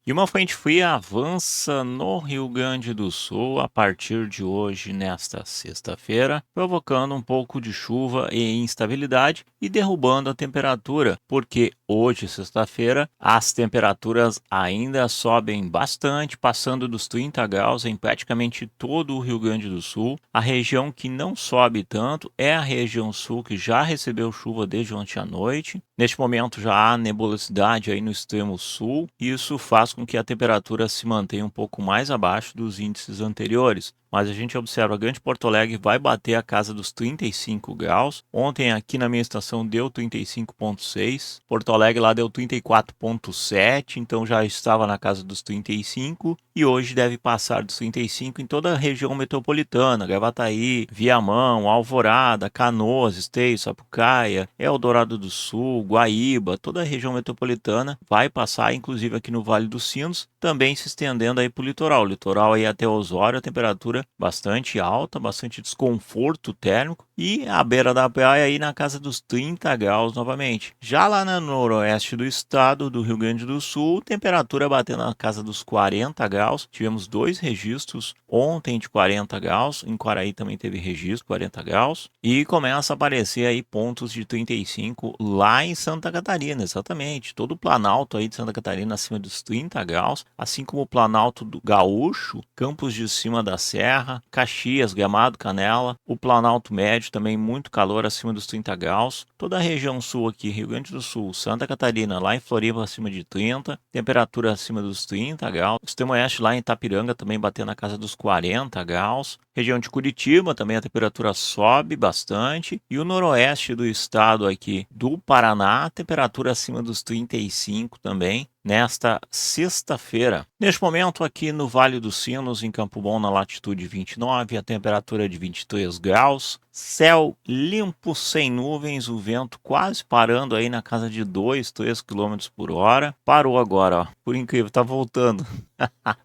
E uma frente fria avança no Rio Grande do Sul a partir de hoje, nesta sexta-feira, provocando um pouco de chuva e instabilidade e derrubando a temperatura, porque hoje, sexta-feira, as temperaturas ainda sobem bastante, passando dos 30 graus em praticamente todo o Rio Grande do Sul. A região que não sobe tanto é a região sul, que já recebeu chuva desde ontem à noite. Neste momento já há nebulosidade aí no extremo sul, e isso faz com que a temperatura se mantenha um pouco mais abaixo dos índices anteriores. Mas a gente observa, a Grande Porto Alegre vai bater a casa dos 35 graus. Ontem aqui na minha estação deu 35,6. Porto Alegre lá deu 34,7, então já estava na casa dos 35. E hoje deve passar dos 35 em toda a região metropolitana, Gravataí, Viamão, Alvorada, Canoas, Esteio, Sapucaia, Eldorado do Sul, Guaíba, toda a região metropolitana vai passar, inclusive aqui no Vale dos Sinos, também se estendendo aí para o litoral. O litoral aí até Osório, a temperatura bastante alta, bastante desconforto térmico, e a beira da praia aí na casa dos 30 graus novamente. Já lá no noroeste do estado do Rio Grande do Sul, temperatura batendo na casa dos 40 graus. Tivemos dois registros ontem de 40 graus, em Quaraí também teve registro 40 graus, e começa a aparecer aí pontos de 35 lá em Santa Catarina, exatamente. Todo o Planalto aí de Santa Catarina acima dos 30 graus, assim como o Planalto do Gaúcho, Campos de Cima da Serra, Caxias, Gramado, Canela, o Planalto Médio também muito calor acima dos 30 graus. Toda a região sul aqui, Rio Grande do Sul, Santa Catarina, lá em Floripa acima de 30, temperatura acima dos 30 graus. Extremo oeste lá em Itapiranga também batendo na casa dos 40 graus. Região de Curitiba também a temperatura sobe bastante. E o noroeste do estado aqui do Paraná, temperatura acima dos 35 também, nesta sexta-feira. Neste momento aqui no Vale dos Sinos, em Campo Bom, na latitude 29, a temperatura é de 23 graus. Céu limpo, sem nuvens, o vento quase parando aí na casa de 2, 3 quilômetros por hora. Parou agora, ó. Por incrível, tá voltando.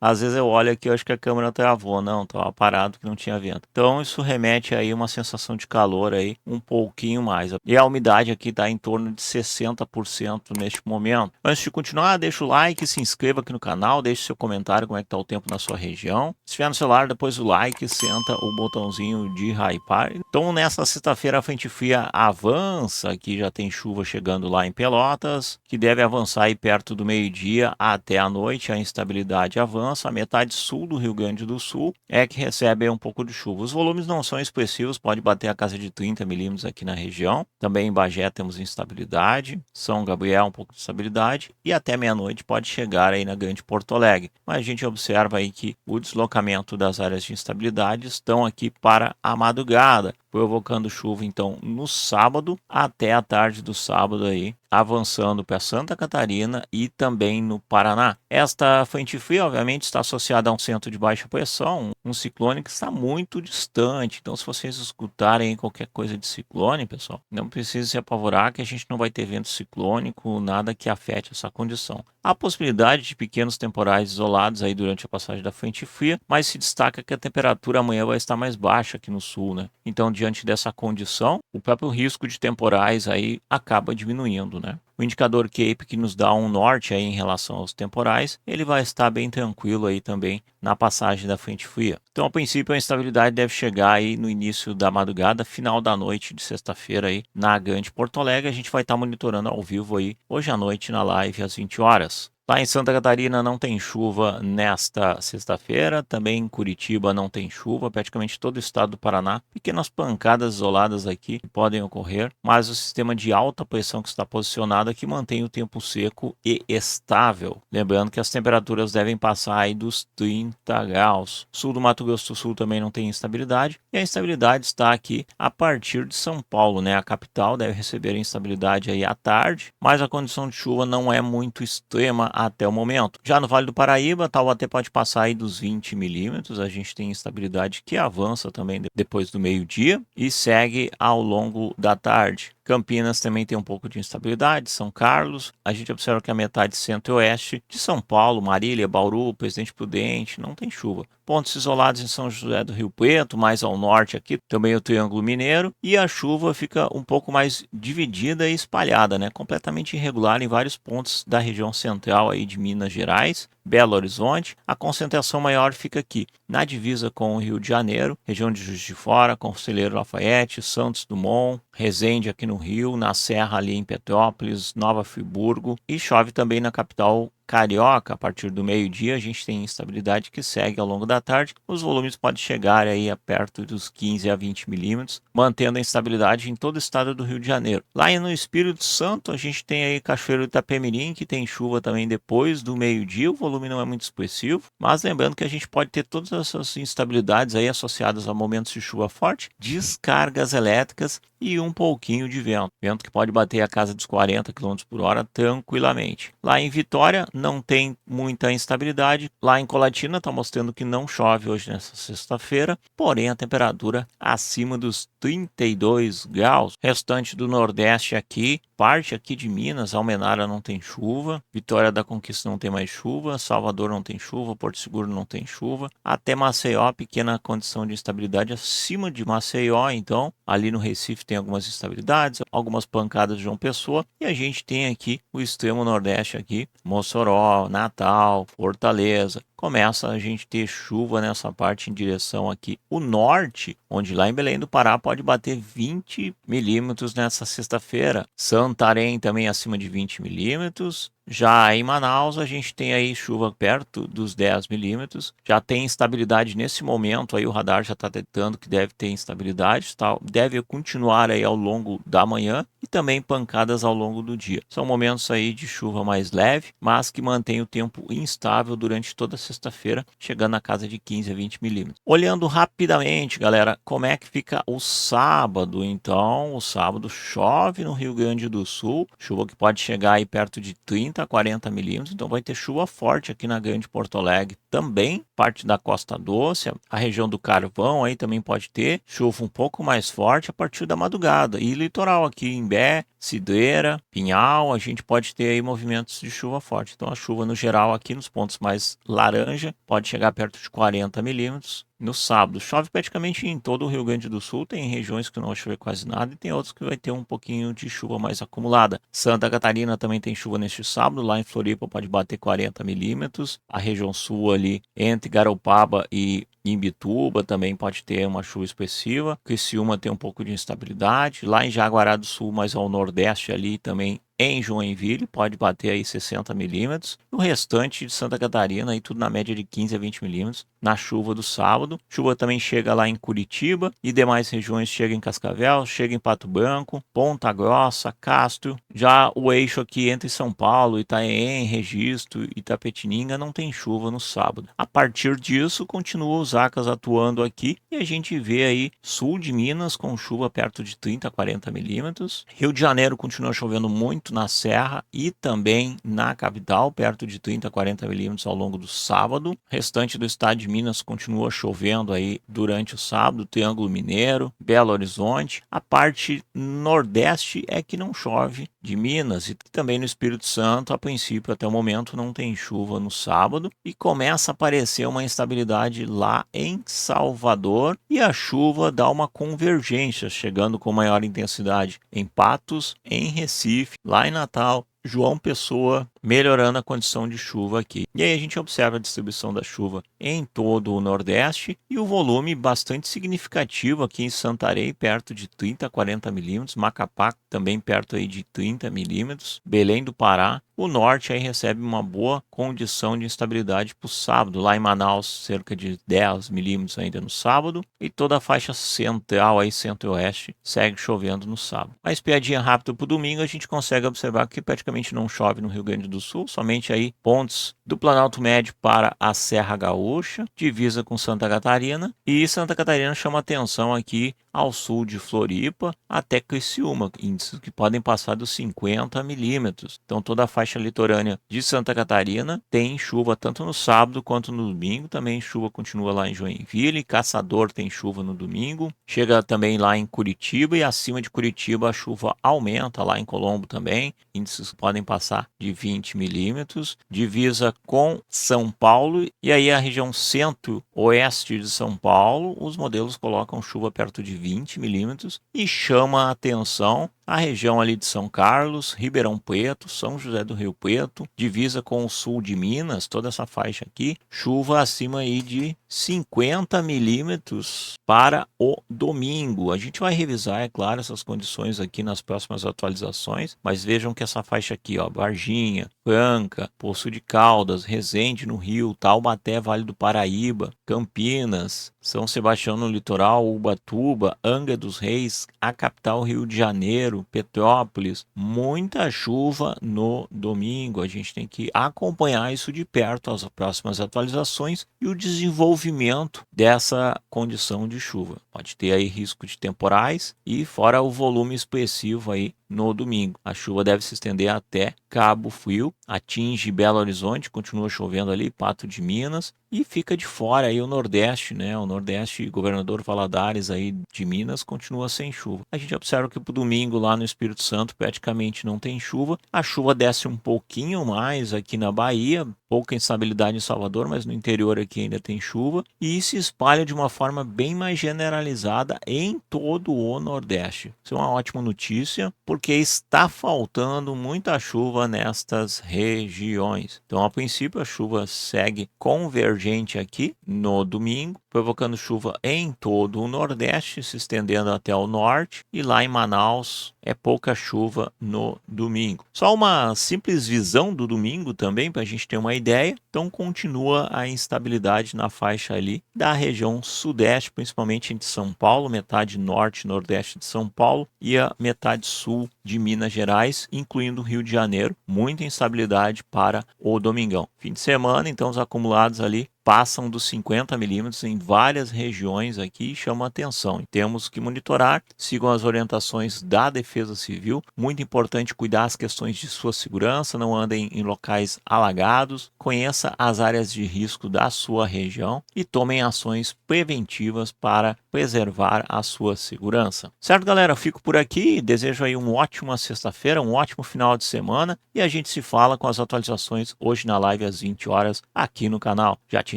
Às vezes eu olho aqui, eu acho que a câmera travou, não, tava parado que não tinha vento. Então isso remete aí uma sensação de calor aí um pouquinho mais. E a umidade aqui está em torno de 60% neste momento. Antes de continuar, deixa o like, se inscreva aqui no canal, deixe seu comentário como é que tá o tempo na sua região. Se estiver no celular, depois o like, senta o botãozinho de hypar. Então nessa sexta-feira a frente fria avança, aqui já tem chuva chegando lá em Pelotas, que deve avançar aí perto do meio-dia até a noite. A instabilidade avança, a metade sul do Rio Grande do Sul é que recebe um pouco de chuva. Os volumes não são expressivos, pode bater a casa de 30 milímetros aqui na região. Também em Bagé temos instabilidade, São Gabriel um pouco de estabilidade, e até meia-noite pode chegar aí na Grande Porto Alegre. Mas a gente observa aí que o deslocamento das áreas de instabilidade estão aqui para a madrugada, provocando chuva então no sábado até a tarde do sábado aí, avançando para Santa Catarina e também no Paraná. Esta frente fria, obviamente, está associada a um centro de baixa pressão, um ciclone que está muito distante. Então, se vocês escutarem qualquer coisa de ciclone, pessoal, não precisa se apavorar que a gente não vai ter vento ciclônico, nada que afete essa condição. Há possibilidade de pequenos temporais isolados aí durante a passagem da frente fria, mas se destaca que a temperatura amanhã vai estar mais baixa aqui no sul, né? Então, diante dessa condição, o próprio risco de temporais aí acaba diminuindo, né? O indicador CAPE, que nos dá um norte aí em relação aos temporais, ele vai estar bem tranquilo aí também na passagem da frente fria. Então, a princípio, a instabilidade deve chegar aí no início da madrugada, final da noite de sexta-feira aí na Grande Porto Alegre. A gente vai estar monitorando ao vivo aí hoje à noite na live às 20 horas. Lá em Santa Catarina não tem chuva nesta sexta-feira, também em Curitiba não tem chuva, praticamente todo o estado do Paraná. Pequenas pancadas isoladas aqui que podem ocorrer, mas o sistema de alta pressão que está posicionado aqui mantém o tempo seco e estável. Lembrando que as temperaturas devem passar aí dos 30 graus. Sul do Mato Grosso do Sul também não tem instabilidade, e a instabilidade está aqui a partir de São Paulo, né? A capital deve receber instabilidade aí à tarde, mas a condição de chuva não é muito extrema até o momento. Já no Vale do Paraíba, Taubaté pode passar aí dos 20 milímetros. A gente tem instabilidade que avança também depois do meio-dia e segue ao longo da tarde. Campinas também tem um pouco de instabilidade, São Carlos, a gente observa que a metade centro-oeste de São Paulo, Marília, Bauru, Presidente Prudente, não tem chuva. Pontos isolados em São José do Rio Preto, mais ao norte aqui, também o Triângulo Mineiro, e a chuva fica um pouco mais dividida e espalhada, né? Completamente irregular em vários pontos da região central aí de Minas Gerais, Belo Horizonte. A concentração maior fica aqui, na divisa com o Rio de Janeiro, região de Juiz de Fora, Conselheiro Lafayette, Santos Dumont, Resende aqui no Rio, na Serra ali em Petrópolis, Nova Friburgo, e chove também na capital carioca. A partir do meio-dia a gente tem instabilidade que segue ao longo da tarde. Os volumes podem chegar aí a perto dos 15 a 20 milímetros, mantendo a instabilidade em todo o estado do Rio de Janeiro. Lá no Espírito Santo a gente tem aí Cachoeiro do Itapemirim, que tem chuva também depois do meio-dia. O volume não é muito expressivo, mas lembrando que a gente pode ter todas essas instabilidades aí associadas a momentos de chuva forte, descargas elétricas e um pouquinho de vento. Vento que pode bater a casa dos 40 km por hora tranquilamente. Lá em Vitória não tem muita instabilidade. Lá em Colatina está mostrando que não chove hoje nessa sexta-feira, porém a temperatura acima dos 32 graus. Restante do Nordeste aqui, parte aqui de Minas, Almenara não tem chuva, Vitória da Conquista não tem mais chuva, Salvador não tem chuva, Porto Seguro não tem chuva, até Maceió, pequena condição de instabilidade acima de Maceió. Então ali no Recife tem algumas instabilidades, algumas pancadas de João Pessoa, e a gente tem aqui o extremo Nordeste aqui, Mossoró, Natal, Fortaleza. Começa a gente ter chuva nessa parte em direção aqui o norte, onde lá em Belém do Pará pode bater 20 milímetros nessa sexta-feira. Santarém também acima de 20 milímetros. Já em Manaus a gente tem aí chuva perto dos 10 milímetros. Já tem instabilidade nesse momento, aí o radar já está detectando que deve ter instabilidade, tá? Deve continuar aí ao longo da manhã e também pancadas ao longo do dia. São momentos aí de chuva mais leve, mas que mantém o tempo instável durante toda a sexta-feira, chegando na casa de 15 a 20 milímetros. Olhando rapidamente, galera, como é que fica o sábado? Então, o sábado chove no Rio Grande do Sul, chuva que pode chegar aí perto de 30 a 40 milímetros, então vai ter chuva forte aqui na Grande Porto Alegre também, parte da Costa Doce, a região do Carvão aí também pode ter chuva um pouco mais forte a partir da madrugada, e litoral aqui em Bé, Cidreira, Pinhal, a gente pode ter aí movimentos de chuva forte. Então a chuva no geral aqui nos pontos mais laranja pode chegar perto de 40 milímetros. No sábado, chove praticamente em todo o Rio Grande do Sul, tem regiões que não vai chover quase nada e tem outras que vai ter um pouquinho de chuva mais acumulada. Santa Catarina também tem chuva neste sábado, lá em Floripa pode bater 40 milímetros. A região sul ali, entre Garopaba e Imbituba também pode ter uma chuva expressiva. Criciúma tem um pouco de instabilidade. Lá em Jaguará do Sul, mais ao nordeste ali também, em Joinville pode bater aí 60 milímetros. O restante de Santa Catarina, aí tudo na média de 15 a 20 milímetros na chuva do sábado. Chuva também chega lá em Curitiba e demais regiões chega em Cascavel, chega em Pato Branco, Ponta Grossa, Castro. Já o eixo aqui entre São Paulo, Itanhaém, Registro e Itapetininga não tem chuva no sábado. A partir disso, continua os ACAS atuando aqui e a gente vê aí sul de Minas com chuva perto de 30 a 40 milímetros. Rio de Janeiro continua chovendo muito na Serra e também na capital, perto de 30 a 40 milímetros ao longo do sábado. O restante do estado de Minas continua chovendo aí durante o sábado, Triângulo Mineiro, Belo Horizonte. A parte nordeste é que não chove de Minas e também no Espírito Santo, a princípio, até o momento, não tem chuva no sábado e começa a aparecer uma instabilidade lá em Salvador e a chuva dá uma convergência, chegando com maior intensidade em Patos, em Recife, lá em Natal, João Pessoa, melhorando a condição de chuva aqui. E aí a gente observa a distribuição da chuva em todo o Nordeste e o volume bastante significativo aqui em Santarém, perto de 30 a 40 milímetros, Macapá também perto aí de 30 milímetros, Belém do Pará. O norte aí recebe uma boa condição de instabilidade para o sábado. Lá em Manaus, cerca de 10 milímetros ainda no sábado. E toda a faixa central, aí centro-oeste, segue chovendo no sábado. A espiadinha rápida para o domingo, a gente consegue observar que praticamente não chove no Rio Grande do Sul. Somente aí pontos do Planalto Médio para a Serra Gaúcha, divisa com Santa Catarina. E Santa Catarina chama atenção aqui ao sul de Floripa até Criciúma, índices que podem passar dos 50 milímetros. Então toda a faixa litorânea de Santa Catarina tem chuva tanto no sábado quanto no domingo. Também chuva continua lá em Joinville, Caçador tem chuva no domingo. Chega também lá em Curitiba e acima de Curitiba a chuva aumenta lá em Colombo também. Índices que podem passar de 20 milímetros. Divisa com São Paulo e aí a região centro-oeste de São Paulo, os modelos colocam chuva perto de 20 milímetros e chama a atenção a região ali de São Carlos, Ribeirão Preto, São José do Rio Preto, divisa com o sul de Minas, toda essa faixa aqui, chuva acima aí de 50 milímetros para o domingo. A gente vai revisar, é claro, essas condições aqui nas próximas atualizações, mas vejam que essa faixa aqui, ó, Varginha, Franca, Poço de Caldas, Resende no Rio, Taubaté, Vale do Paraíba, Campinas, São Sebastião no litoral, Ubatuba, Angra dos Reis, a capital Rio de Janeiro, Petrópolis, muita chuva no domingo. A gente tem que acompanhar isso de perto, as próximas atualizações e o desenvolvimento dessa condição de chuva. Pode ter aí risco de temporais e fora o volume expressivo aí no domingo. A chuva deve se estender até Cabo Frio, atinge Belo Horizonte, continua chovendo ali, Pato de Minas, e fica de fora aí o Nordeste, né? O Nordeste, Governador Valadares aí de Minas, continua sem chuva. A gente observa que pro domingo lá no Espírito Santo praticamente não tem chuva. A chuva desce um pouquinho mais aqui na Bahia, pouca instabilidade em Salvador, mas no interior aqui ainda tem chuva, e se espalha de uma forma bem mais generalizada em todo o Nordeste. Isso é uma ótima notícia, porque está faltando muita chuva nestas regiões. Então, a princípio, a chuva segue convergente aqui no domingo, provocando chuva em todo o Nordeste, se estendendo até o norte, e lá em Manaus é pouca chuva no domingo. Só uma simples visão do domingo também, para a gente ter uma ideia. Então, continua a instabilidade na faixa ali da região sudeste, principalmente entre São Paulo, metade norte e nordeste de São Paulo, e a metade sul de Minas Gerais, incluindo o Rio de Janeiro. Muita instabilidade para o domingão. Fim de semana, então, os acumulados ali passam dos 50 milímetros em várias regiões aqui e chamam a atenção. Temos que monitorar, sigam as orientações da Defesa Civil. Muito importante cuidar as questões de sua segurança, não andem em locais alagados, conheça as áreas de risco da sua região e tomem ações preventivas para preservar a sua segurança. Certo, galera? Fico por aqui, desejo aí uma ótima sexta-feira, um ótimo final de semana e a gente se fala com as atualizações hoje na live às 20 horas aqui no canal. Já te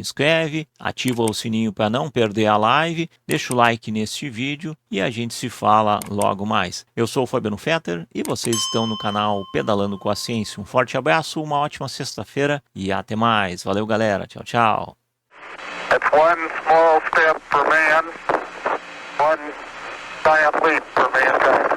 inscreve, ativa o sininho para não perder a live, deixa o like neste vídeo e a gente se fala logo mais. Eu sou o Fabiano Fetter e vocês estão no canal Pedalando com a Ciência. Um forte abraço, uma ótima sexta-feira e até mais. Valeu, galera. Tchau, tchau. It's one small step for man, one giant leap for mankind.